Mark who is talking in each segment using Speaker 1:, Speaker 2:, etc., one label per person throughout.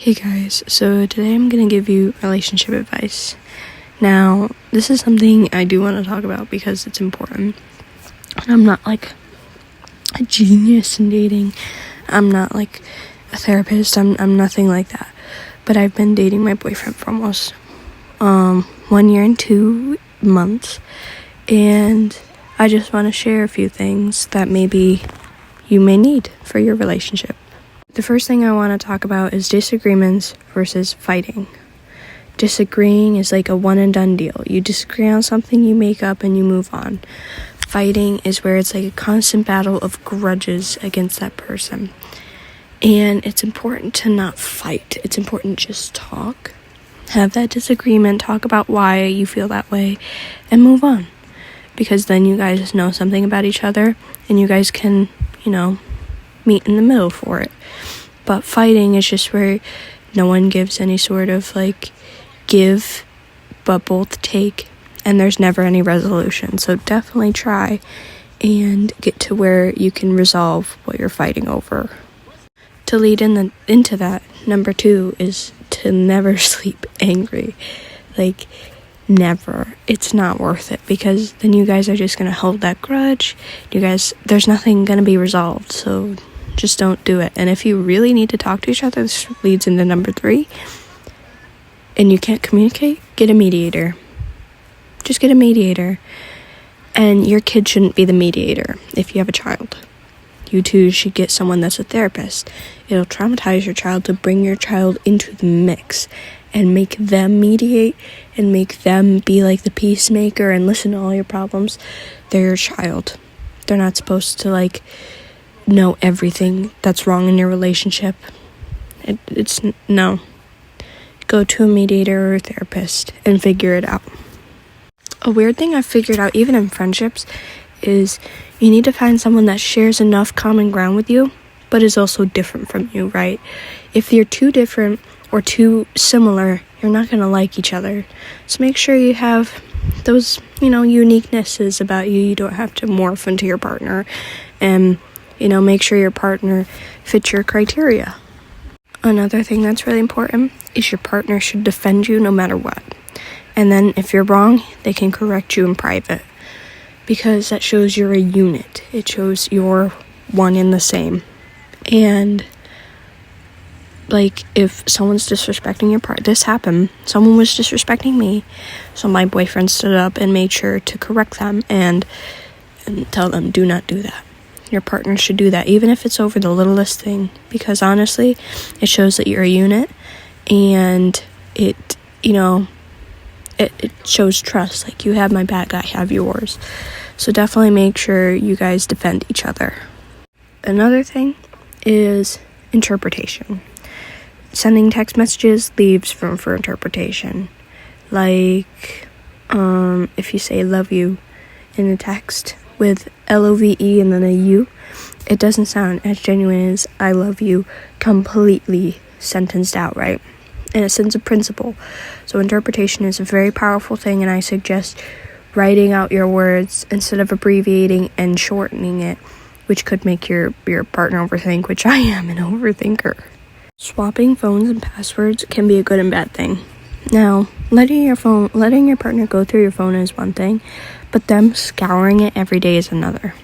Speaker 1: Hey guys, so today I'm going to give you relationship advice. Now, this is something I do want to talk about because it's important. I'm not like a genius in dating. I'm not like a therapist. I'm nothing like that. But I've been dating my boyfriend for almost 1 year and 2 months. And I just want to share a few things that maybe you may need for your relationship. The first thing I want to talk about is disagreements versus fighting. Disagreeing is like a one and done deal. You disagree on something, you make up, and you move on. Fighting is where it's like a constant battle of grudges against that person. And it's important to not fight. It's important to just talk. Have that disagreement, talk about why you feel that way, and move on. Because then you guys know something about each other, and you guys can, meet in the middle for it. But fighting is just where no one gives any sort of give, but both take, and there's never any resolution. So definitely try and get to where you can resolve what you're fighting over. To lead into that, number 2 is to never sleep angry. Never. It's not worth it, because then you guys are just going to hold that grudge. There's nothing going to be resolved, so just don't do it. And if you really need to talk to each other, this leads into number 3, and you can't communicate, get a mediator. Just get a mediator. And your kid shouldn't be the mediator if you have a child. You two should get someone that's a therapist. It'll traumatize your child to bring your child into the mix and make them mediate and make them be like the peacemaker and listen to all your problems. They're your child. They're not supposed to know everything that's wrong in your relationship. It's no. Go to a mediator or a therapist and figure it out. A weird thing I've figured out, even in friendships, is you need to find someone that shares enough common ground with you, but is also different from you, right? If you're too different or too similar, you're not going to like each other. So make sure you have those, uniquenesses about you. You don't have to morph into your partner, and make sure your partner fits your criteria. Another thing that's really important is your partner should defend you no matter what. And then if you're wrong, they can correct you in private, because that shows you're a unit. It shows you're one and the same. And if someone's disrespecting your partner, this happened. Someone was disrespecting me, so my boyfriend stood up and made sure to correct them and tell them, do not do that. Your partner should do that, even if it's over the littlest thing, because honestly, it shows that you're a unit, and it shows trust. You have my back, I have yours. So definitely make sure you guys defend each other. Another thing is interpretation. Sending text messages leaves room for interpretation. If you say love you in a text with LOVE and then a U, it doesn't sound as genuine as I love you completely sentenced out, right? And it sends a principle. So interpretation is a very powerful thing, and I suggest writing out your words instead of abbreviating and shortening it, which could make your partner overthink, which I am an overthinker. Swapping phones and passwords can be a good and bad thing. Now, letting your partner go through your phone is one thing, but them scouring it every day is another.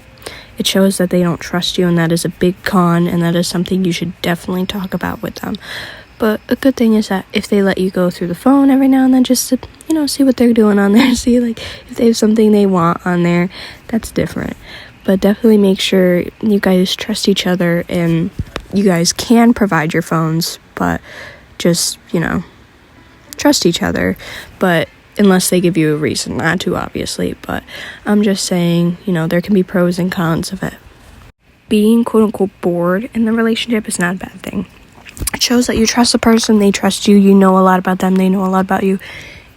Speaker 1: It shows that they don't trust you, and that is a big con, and that is something you should definitely talk about with them. But a good thing is that if they let you go through the phone every now and then, just to, see what they're doing on there, see if they have something they want on there, that's different. But definitely make sure you guys trust each other, and you guys can provide your phones, but just, trust each other. But unless they give you a reason not to, obviously. But I'm just saying, there can be pros and cons of it. Being quote-unquote bored in the relationship is not a bad thing. It shows that you trust the person, they trust you, you know a lot about them, they know a lot about you,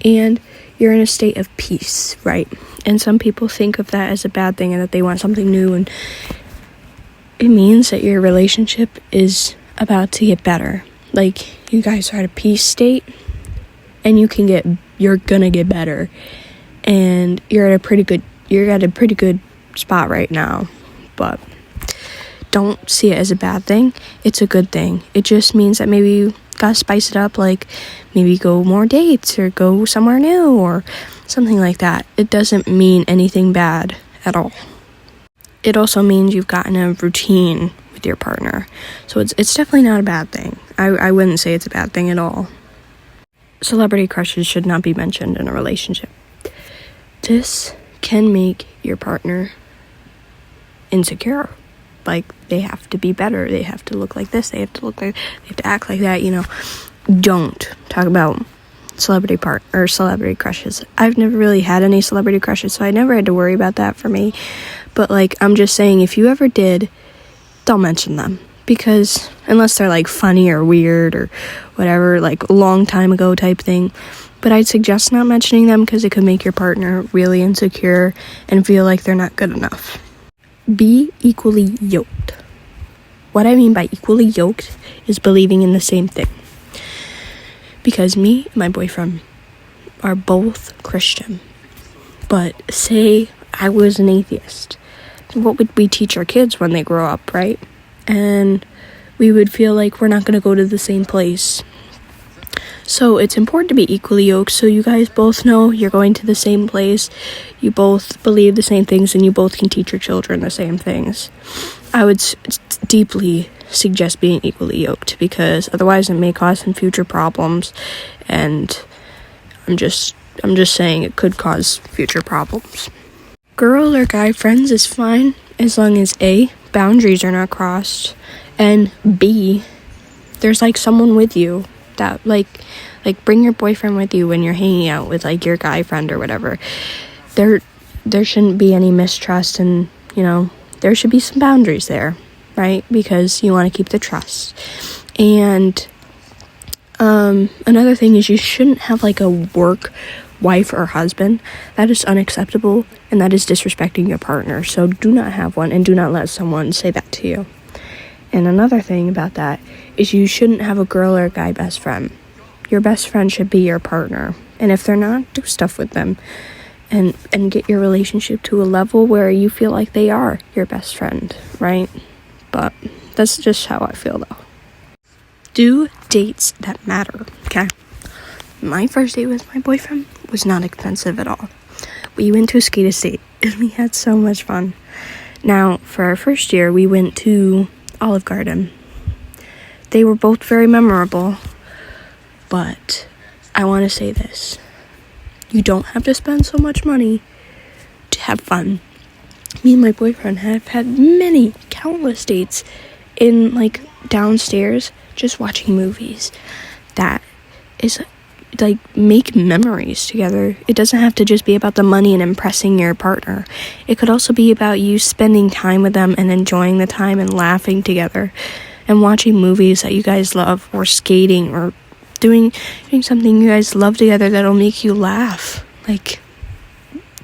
Speaker 1: and you're in a state of peace, right? And some people think of that as a bad thing and that they want something new, and it means that your relationship is about to get better. You guys are at a peace state, and you're gonna get better, and you're at a pretty good spot right now. But don't see it as a bad thing. It's a good thing. It just means that maybe gotta spice it up, like maybe go more dates or go somewhere new or something like that. It doesn't mean anything bad at all. It also means you've gotten a routine with your partner. So it's definitely not a bad thing. I wouldn't say it's a bad thing at all. Celebrity crushes should not be mentioned in a relationship. This can make your partner insecure. Like, they have to be better, they have to look like this, they have to act like that, Don't talk about celebrity crushes. I've never really had any celebrity crushes, so I never had to worry about that for me. But like, I'm just saying, if you ever did, don't mention them, because unless they're like funny or weird or whatever, like a long time ago type thing. But I'd suggest not mentioning them, because it could make your partner really insecure and feel like they're not good enough. Be equally yoked. What I mean by equally yoked is believing in the same thing. Because me and my boyfriend are both Christian. But say I was an atheist. What would we teach our kids when they grow up, right? And we would feel like we're not going to go to the same place. So it's important to be equally yoked, so you guys both know you're going to the same place, you both believe the same things, and you both can teach your children the same things. I would deeply suggest being equally yoked, because otherwise it may cause some future problems, and I'm just saying it could cause future problems. Girl or guy friends is fine, as long as A, boundaries are not crossed, and B, there's like someone with you that like bring your boyfriend with you when you're hanging out with like your guy friend or whatever. There shouldn't be any mistrust, and there should be some boundaries there, right? Because you want to keep the trust. And another thing is, you shouldn't have like a work wife or husband. That is unacceptable, and that is disrespecting your partner. So do not have one, and do not let someone say that to you. And another thing about that is, you shouldn't have a girl or a guy best friend. Your best friend should be your partner. And if they're not, do stuff with them. And get your relationship to a level where you feel like they are your best friend, right? But that's just how I feel, though. Do dates that matter, okay? My first date with my boyfriend was not expensive at all. We went to Skate Estate, and we had so much fun. Now, for our first year, we went to Olive Garden. They were both very memorable, but I want to say this. You don't have to spend so much money to have fun. Me and my boyfriend have had many, countless dates in, like, downstairs, just watching movies. That is, like, make memories together. It doesn't have to just be about the money and impressing your partner. It could also be about you spending time with them and enjoying the time and laughing together and watching movies that you guys love, or skating, or doing something you guys love together that'll make you laugh. Like,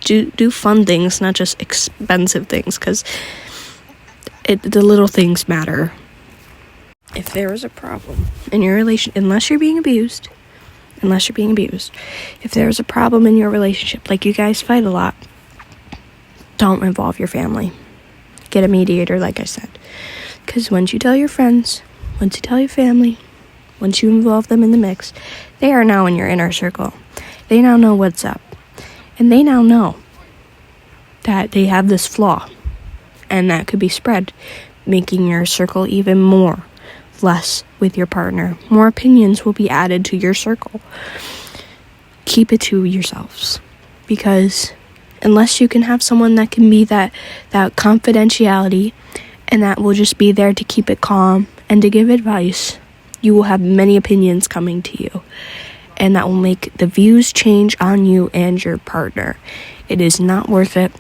Speaker 1: do fun things, not just expensive things, because the little things matter. If there is a problem in your relation, unless you're being abused, if there is a problem in your relationship, like you guys fight a lot, don't involve your family. Get a mediator, like I said. Because once you tell your friends, once you tell your family, once you involve them in the mix, they are now in your inner circle. They now know what's up. And they now know that they have this flaw. And that could be spread, making your circle even more less with your partner. More opinions will be added to your circle. Keep it to yourselves. Because unless you can have someone that can be that confidentiality, and that will just be there to keep it calm and to give advice, you will have many opinions coming to you. And that will make the views change on you and your partner. It is not worth it.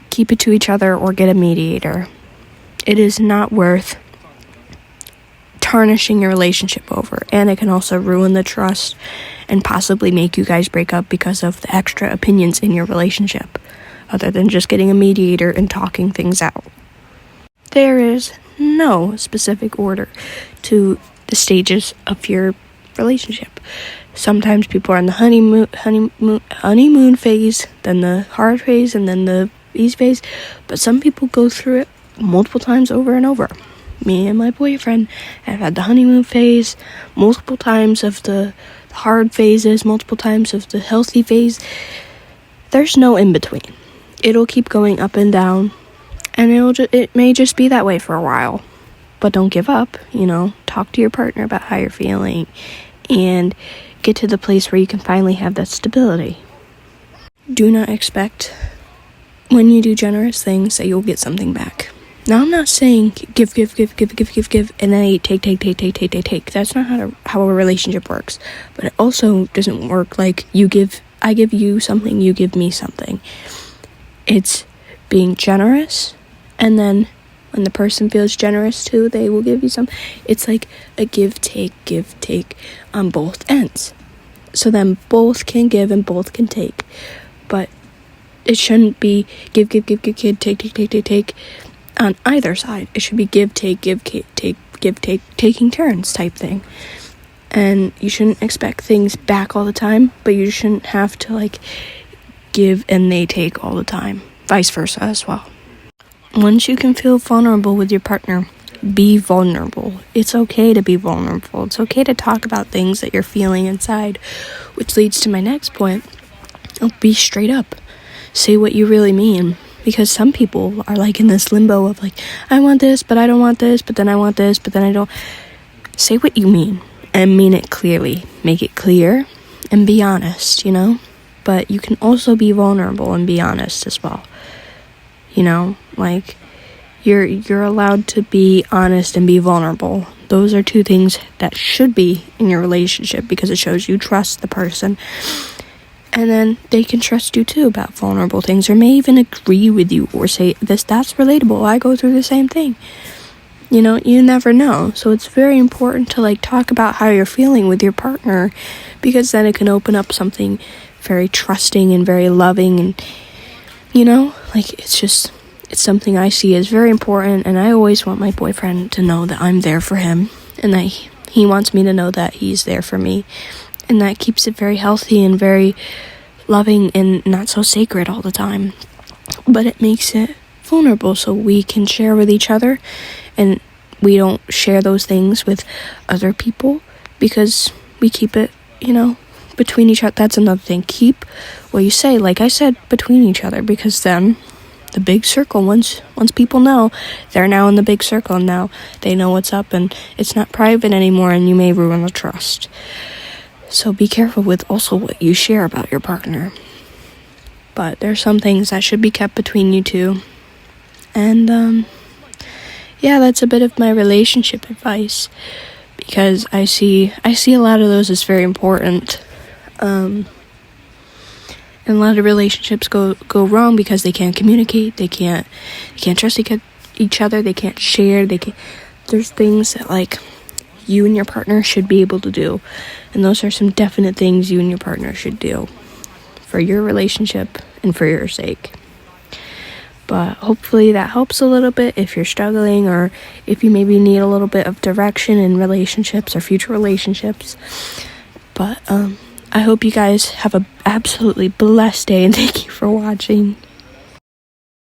Speaker 1: Keep it to each other or get a mediator. It is not worth tarnishing your relationship over. And it can also ruin the trust and possibly make you guys break up because of the extra opinions in your relationship, other than just getting a mediator and talking things out. There is no specific order to the stages of your relationship. Sometimes people are in the honeymoon phase, then the hard phase, and then the ease phase. But some people go through it multiple times over and over. me and my boyfriend have had the honeymoon phase, multiple times of the hard phases, multiple times of the healthy phase. There's no in between. It'll keep going up and down, and it may just be that way for a while. But don't give up, talk to your partner about how you're feeling and get to the place where you can finally have that stability. Do not expect when you do generous things that you'll get something back. Now, I'm not saying give, and then you take. That's not how a relationship works. But it also doesn't work like I give you something, you give me something. It's being generous, and then when the person feels generous too, they will give you some. It's like a give, take on both ends. So then both can give and both can take. But it shouldn't be give, take on either side. It should be give, take, taking turns type thing. And you shouldn't expect things back all the time, but you shouldn't have to give and they take all the time. Vice versa as well. Once you can feel vulnerable with your partner, be vulnerable. It's okay to be vulnerable. It's okay to talk about things that you're feeling inside, which leads to my next point. Be straight up. Say what you really mean. Because some people are in this limbo of I want this, but I don't want this, but then I want this, but then I don't. Say what you mean and mean it clearly. Make it clear and be honest, But you can also be vulnerable and be honest as well. You're allowed to be honest and be vulnerable. Those are two things that should be in your relationship because it shows you trust the person. And then they can trust you too about vulnerable things, or may even agree with you or say, that's relatable. I go through the same thing. You never know. So it's very important to talk about how you're feeling with your partner, because then it can open up something very trusting and very loving. And, it's something I see as very important. And I always want my boyfriend to know that I'm there for him, and that he wants me to know that he's there for me. And that keeps it very healthy and very loving and not so sacred all the time. But it makes it vulnerable so we can share with each other, and we don't share those things with other people because we keep it, between each other. That's another thing. Keep what you say, like I said, between each other, because then the big circle, once people know, they're now in the big circle, and now they know what's up, and it's not private anymore, and you may ruin the trust. So be careful with also what you share about your partner. But there's some things that should be kept between you two. And, that's a bit of my relationship advice. Because I see a lot of those as very important. And a lot of relationships go wrong because they can't communicate. They can't trust each other. They can't share. There's things that, you and your partner should be able to do. And those are some definite things you and your partner should do for your relationship and for your sake. But hopefully that helps a little bit if you're struggling, or if you maybe need a little bit of direction in relationships or future relationships. But I hope you guys have an absolutely blessed day, and thank you for watching.